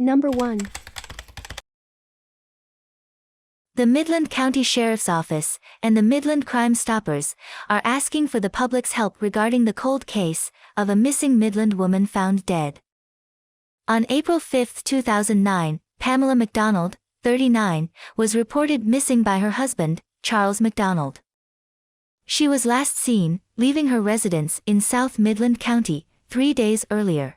Number 1. The Midland County Sheriff's Office and the Midland Crime Stoppers are asking for the public's help regarding the cold case of a missing Midland woman found dead. On April 5, 2009, Pamela McDonald, 39, was reported missing by her husband, Charles McDonald. She was last seen leaving her residence in South Midland County 3 days earlier.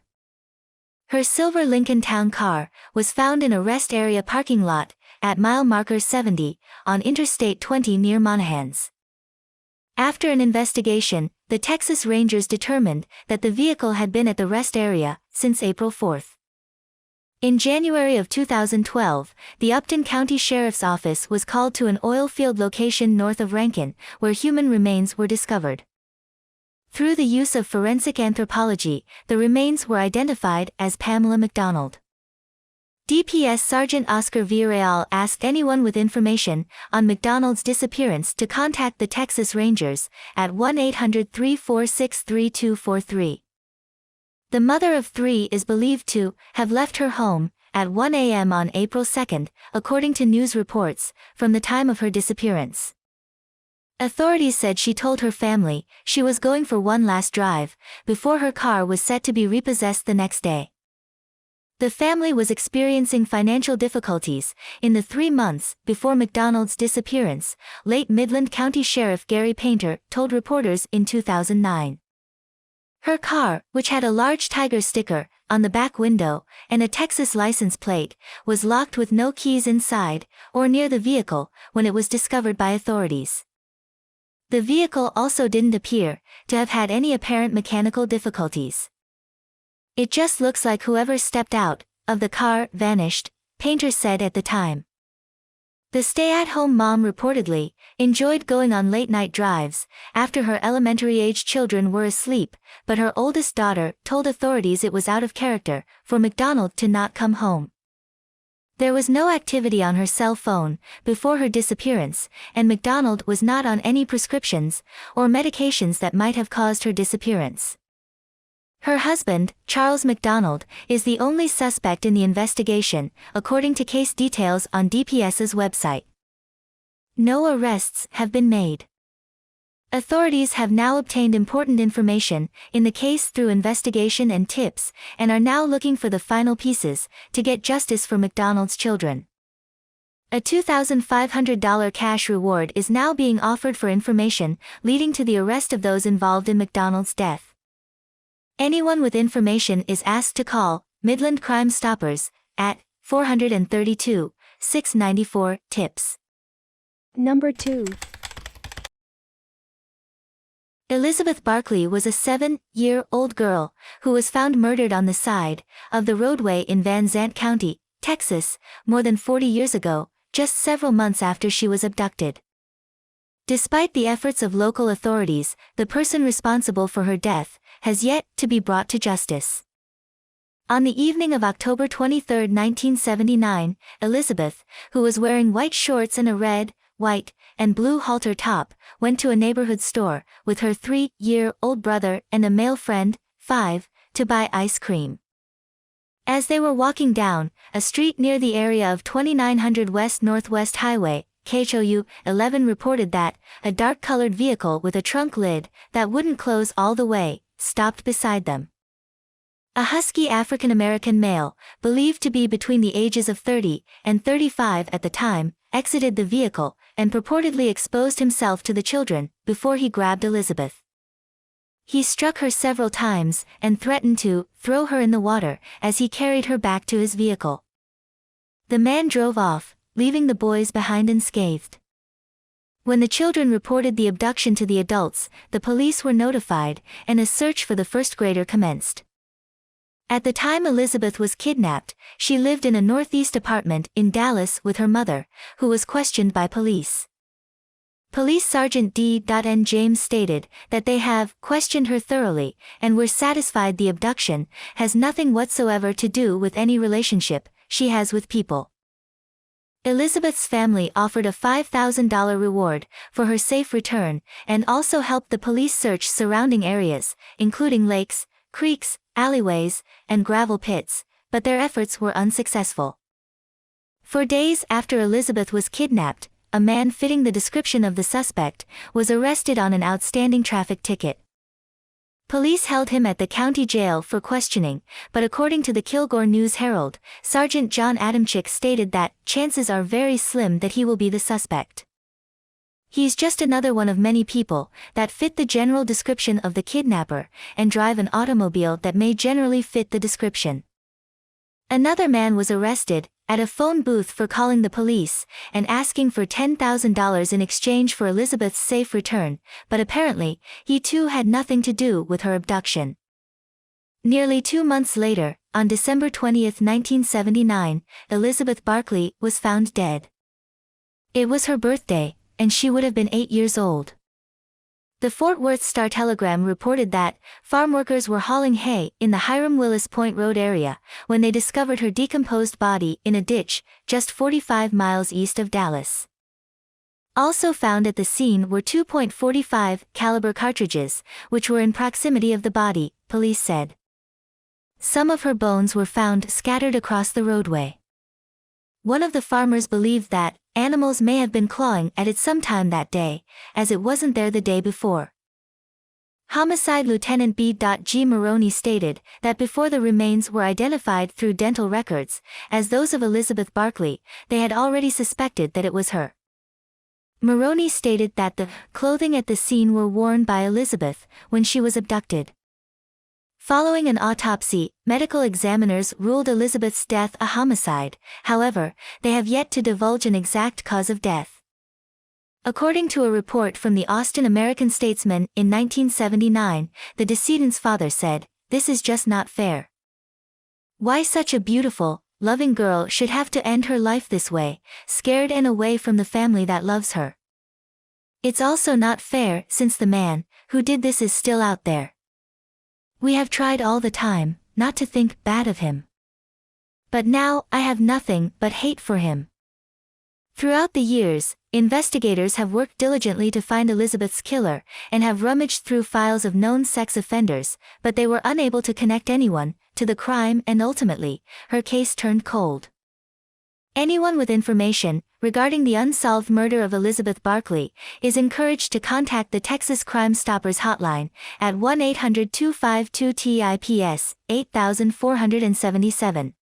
Her silver Lincoln Town car was found in a rest area parking lot at mile marker 70 on Interstate 20 near Monahans. After an investigation, the Texas Rangers determined that the vehicle had been at the rest area since April 4. In January of 2012, the Upton County Sheriff's Office was called to an oil field location north of Rankin, where human remains were discovered. Through the use of forensic anthropology, the remains were identified as Pamela McDonald. DPS Sergeant Oscar Villarreal asked anyone with information on McDonald's disappearance to contact the Texas Rangers at 1-800-346-3243. The mother of 3 is believed to have left her home at 1 a.m. on April 2, according to news reports, from the time of her disappearance. Authorities said she told her family she was going for one last drive before her car was set to be repossessed the next day. The family was experiencing financial difficulties in the 3 months before McDonald's disappearance, late Midland County Sheriff Gary Painter told reporters in 2009. Her car, which had a large tiger sticker on the back window and a Texas license plate, was locked with no keys inside or near the vehicle when it was discovered by authorities. The vehicle also didn't appear to have had any apparent mechanical difficulties. "It just looks like whoever stepped out of the car vanished," Painter said at the time. The stay-at-home mom reportedly enjoyed going on late-night drives after her elementary-age children were asleep, but her oldest daughter told authorities it was out of character for McDonald to not come home. There was no activity on her cell phone before her disappearance, and McDonald was not on any prescriptions or medications that might have caused her disappearance. Her husband, Charles McDonald, is the only suspect in the investigation, according to case details on DPS's website. No arrests have been made. Authorities have now obtained important information in the case through investigation and tips, and are now looking for the final pieces to get justice for McDonald's children. A $2,500 cash reward is now being offered for information leading to the arrest of those involved in McDonald's death. Anyone with information is asked to call Midland Crime Stoppers at 432-694-TIPS. Number 2. Elizabeth Barclay was a 7-year-old girl who was found murdered on the side of the roadway in Van Zandt County, Texas, more than 40 years ago, just several months after she was abducted. Despite the efforts of local authorities, the person responsible for her death has yet to be brought to justice. On the evening of October 23, 1979, Elizabeth, who was wearing white shorts and a red, white, and blue halter top, went to a neighborhood store with her 3-year-old brother and a male friend, 5, to buy ice cream. As they were walking down a street near the area of 2900 West Northwest Highway, KHOU 11 reported that a dark-colored vehicle with a trunk lid that wouldn't close all the way stopped beside them. A husky African-American male, believed to be between the ages of 30 and 35 at the time, exited the vehicle and purportedly exposed himself to the children before he grabbed Elizabeth. He struck her several times and threatened to throw her in the water as he carried her back to his vehicle. The man drove off, leaving the boys behind unscathed. When the children reported the abduction to the adults, the police were notified, and a search for the first grader commenced. At the time Elizabeth was kidnapped, she lived in a northeast apartment in Dallas with her mother, who was questioned by police. Police Sergeant D.N. James stated that they have questioned her thoroughly and were satisfied the abduction has nothing whatsoever to do with any relationship she has with people. Elizabeth's family offered a $5,000 reward for her safe return and also helped the police search surrounding areas, including lakes, creeks, alleyways, and gravel pits, but their efforts were unsuccessful. For days after Elizabeth was kidnapped, a man fitting the description of the suspect was arrested on an outstanding traffic ticket. Police held him at the county jail for questioning, but according to the Kilgore News-Herald, Sergeant John Adamczyk stated that chances are very slim that he will be the suspect. He's just another one of many people that fit the general description of the kidnapper and drive an automobile that may generally fit the description. Another man was arrested at a phone booth for calling the police and asking for $10,000 in exchange for Elizabeth's safe return, but apparently, he too had nothing to do with her abduction. Nearly 2 months later, on December 20, 1979, Elizabeth Barclay was found dead. It was her birthday, and she would have been 8 years old. The Fort Worth Star-Telegram reported that farm workers were hauling hay in the Hiram-Willis Point Road area when they discovered her decomposed body in a ditch just 45 miles east of Dallas. Also found at the scene were 2.45 caliber cartridges, which were in proximity of the body, police said. Some of her bones were found scattered across the roadway. One of the farmers believed that animals may have been clawing at it sometime that day, as it wasn't there the day before. Homicide Lieutenant B. G. Maroney stated that before the remains were identified through dental records, as those of Elizabeth Barclay, they had already suspected that it was her. Maroney stated that the clothing at the scene were worn by Elizabeth when she was abducted. Following an autopsy, medical examiners ruled Elizabeth's death a homicide. However, they have yet to divulge an exact cause of death. According to a report from the Austin American-Statesman in 1979, the decedent's father said, "This is just not fair. Why such a beautiful, loving girl should have to end her life this way, scared and away from the family that loves her. It's also not fair since the man who did this is still out there. We have tried all the time not to think bad of him. But now I have nothing but hate for him." Throughout the years, investigators have worked diligently to find Elizabeth's killer and have rummaged through files of known sex offenders, but they were unable to connect anyone to the crime, and ultimately, her case turned cold. Anyone with information regarding the unsolved murder of Elizabeth Barclay is encouraged to contact the Texas Crime Stoppers hotline at 1-800-252-TIPS 8477.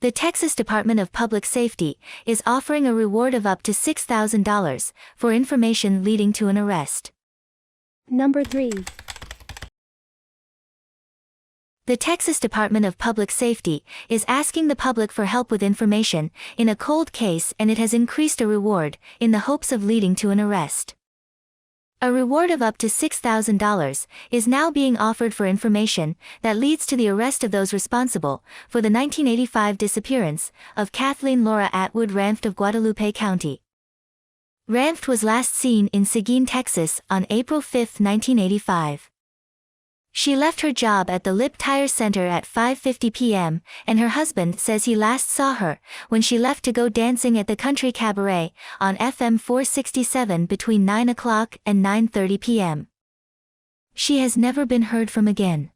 The Texas Department of Public Safety is offering a reward of up to $6,000 for information leading to an arrest. Number 3. The Texas Department of Public Safety is asking the public for help with information in a cold case, and it has increased a reward in the hopes of leading to an arrest. A reward of up to $6,000 is now being offered for information that leads to the arrest of those responsible for the 1985 disappearance of Kathleen Laura Atwood Ranft of Guadalupe County. Ranft was last seen in Seguin, Texas on April 5, 1985. She left her job at the Lip Tire Center at 5:50 p.m., and her husband says he last saw her when she left to go dancing at the Country Cabaret on FM 467 between 9 o'clock and 9:30 p.m. She has never been heard from again.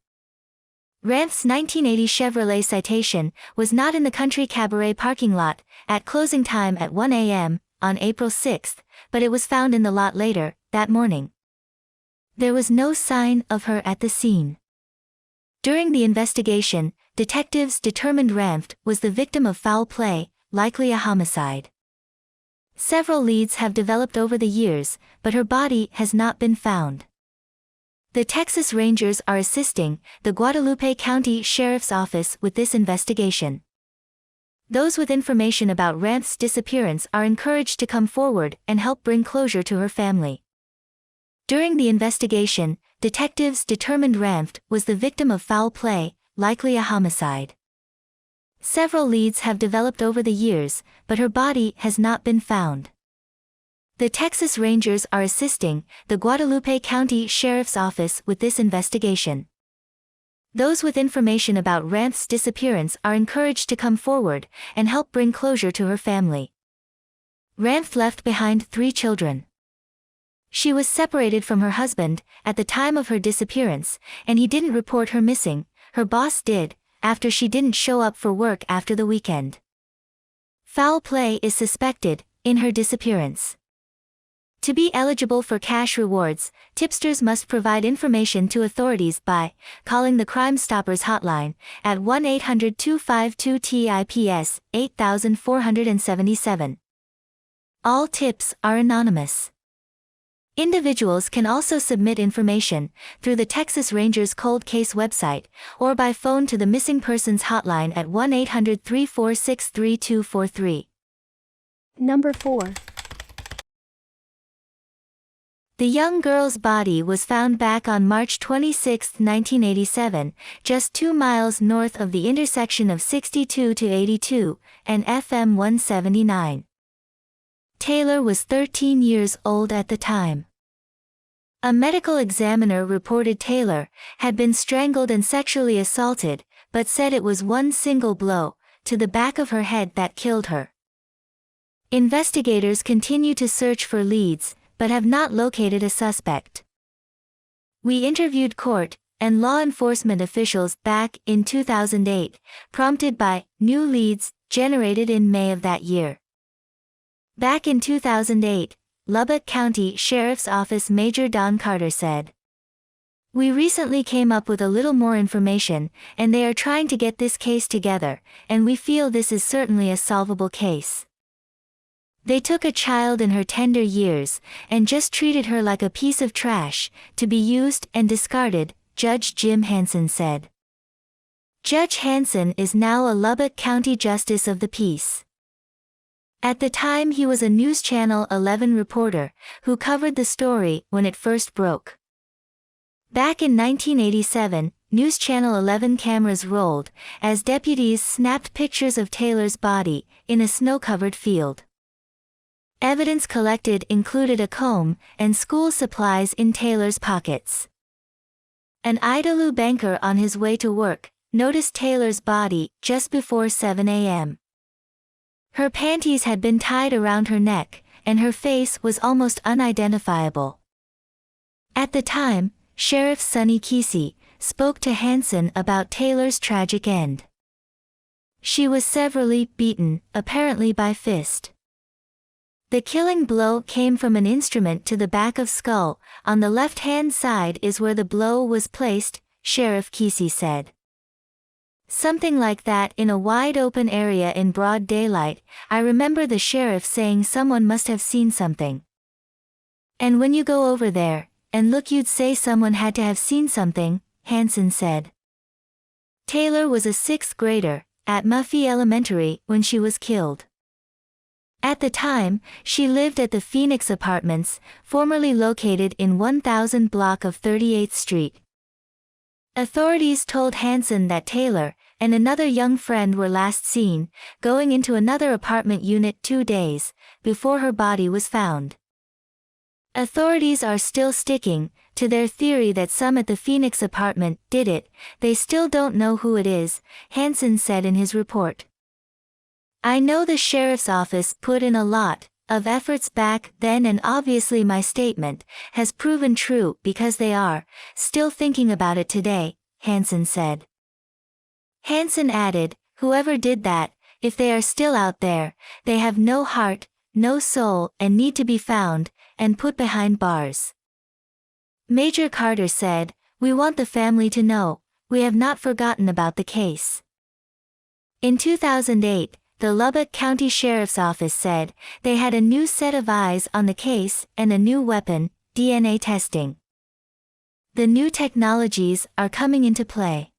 Ranft's 1980 Chevrolet Citation was not in the Country Cabaret parking lot at closing time at 1 a.m. on April 6, but it was found in the lot later that morning. There was no sign of her at the scene. During the investigation, detectives determined Ranft was the victim of foul play, likely a homicide. Several leads have developed over the years, but her body has not been found. The Texas Rangers are assisting the Guadalupe County Sheriff's Office with this investigation. Those with information about Ranft's disappearance are encouraged to come forward and help bring closure to her family. During the investigation, detectives determined Ranft was the victim of foul play, likely a homicide. Several leads have developed over the years, but her body has not been found. The Texas Rangers are assisting the Guadalupe County Sheriff's Office with this investigation. Those with information about Ranft's disappearance are encouraged to come forward and help bring closure to her family. Ranft left behind 3 children. She was separated from her husband at the time of her disappearance, and he didn't report her missing. Her boss did, after she didn't show up for work after the weekend. Foul play is suspected in her disappearance. To be eligible for cash rewards, tipsters must provide information to authorities by calling the Crime Stoppers hotline at 1-800-252-TIPS 8477. All tips are anonymous. Individuals can also submit information through the Texas Rangers Cold Case website or by phone to the Missing Persons hotline at 1-800-346-3243. Number 4. The young girl's body was found back on March 26, 1987, just 2 miles north of the intersection of 62 to 82 and FM 179. Taylor was 13 years old at the time. A medical examiner reported Taylor had been strangled and sexually assaulted, but said it was one single blow to the back of her head that killed her. Investigators continue to search for leads, but have not located a suspect. We interviewed court and law enforcement officials back in 2008, prompted by new leads generated in May of that year. Back in 2008, Lubbock County Sheriff's Office Major Don Carter said, "We recently came up with a little more information, and they are trying to get this case together, and we feel this is certainly a solvable case. They took a child in her tender years, and just treated her like a piece of trash, to be used and discarded," Judge Jim Hansen said. Judge Hansen is now a Lubbock County Justice of the Peace. At the time he was a News Channel 11 reporter, who covered the story when it first broke. Back in 1987, News Channel 11 cameras rolled, as deputies snapped pictures of Taylor's body, in a snow-covered field. Evidence collected included a comb, and school supplies in Taylor's pockets. An Idalou banker on his way to work noticed Taylor's body just before 7 a.m. Her panties had been tied around her neck, and her face was almost unidentifiable. At the time, Sheriff Sonny Kesey spoke to Hansen about Taylor's tragic end. She was severely beaten, apparently by fist. The killing blow came from an instrument to the back of skull. On the left-hand side is where the blow was placed, Sheriff Kesey said. Something like that in a wide-open area in broad daylight. I remember the sheriff saying someone must have seen something. And when you go over there and look, you'd say someone had to have seen something, Hansen said. Taylor was a 6th grader at Muffy Elementary when she was killed. At the time, she lived at the Phoenix Apartments, formerly located in 1000 block of 38th Street. Authorities told Hansen that Taylor and another young friend were last seen going into another apartment unit 2 days before her body was found. Authorities are still sticking to their theory that some at the Phoenix apartment did it. They still don't know who it is, Hansen said in his report. "I know the sheriff's office put in a lot of efforts back then, and obviously my statement has proven true because they are still thinking about it today," Hansen said. Hansen added, "Whoever did that, if they are still out there, they have no heart, no soul, and need to be found and put behind bars." Major Carter said, "We want the family to know we have not forgotten about the case." In 2008, the Lubbock County Sheriff's Office said they had a new set of eyes on the case and a new weapon, DNA testing. The new technologies are coming into play.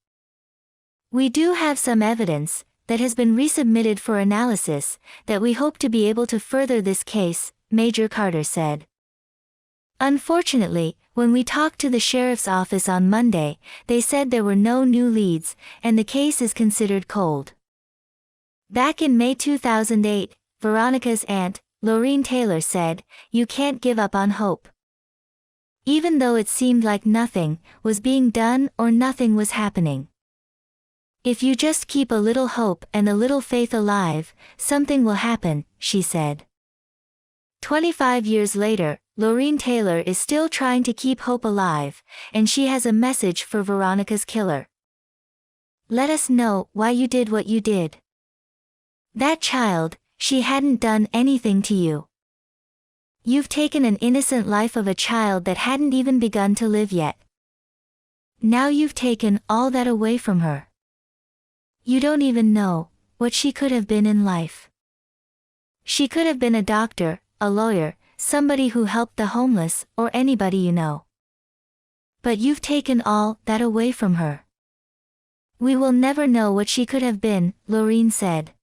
"We do have some evidence that has been resubmitted for analysis that we hope to be able to further this case," Major Carter said. Unfortunately, when we talked to the sheriff's office on Monday, they said there were no new leads, and the case is considered cold. Back in May 2008, Veronica's aunt, Laureen Taylor said, "You can't give up on hope." Even though it seemed like nothing was being done or nothing was happening. "If you just keep a little hope and a little faith alive, something will happen," she said. 25 years later, Laureen Taylor is still trying to keep hope alive, and she has a message for Veronica's killer. Let us know why you did what you did. That child, she hadn't done anything to you. You've taken an innocent life of a child that hadn't even begun to live yet. Now you've taken all that away from her. You don't even know what she could have been in life. She could have been a doctor, a lawyer, somebody who helped the homeless, or anybody you know. But you've taken all that away from her. We will never know what she could have been, Lorene said.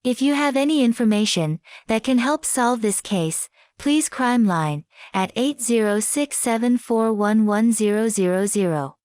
If you have any information that can help solve this case, please crime line at 806-741-1000.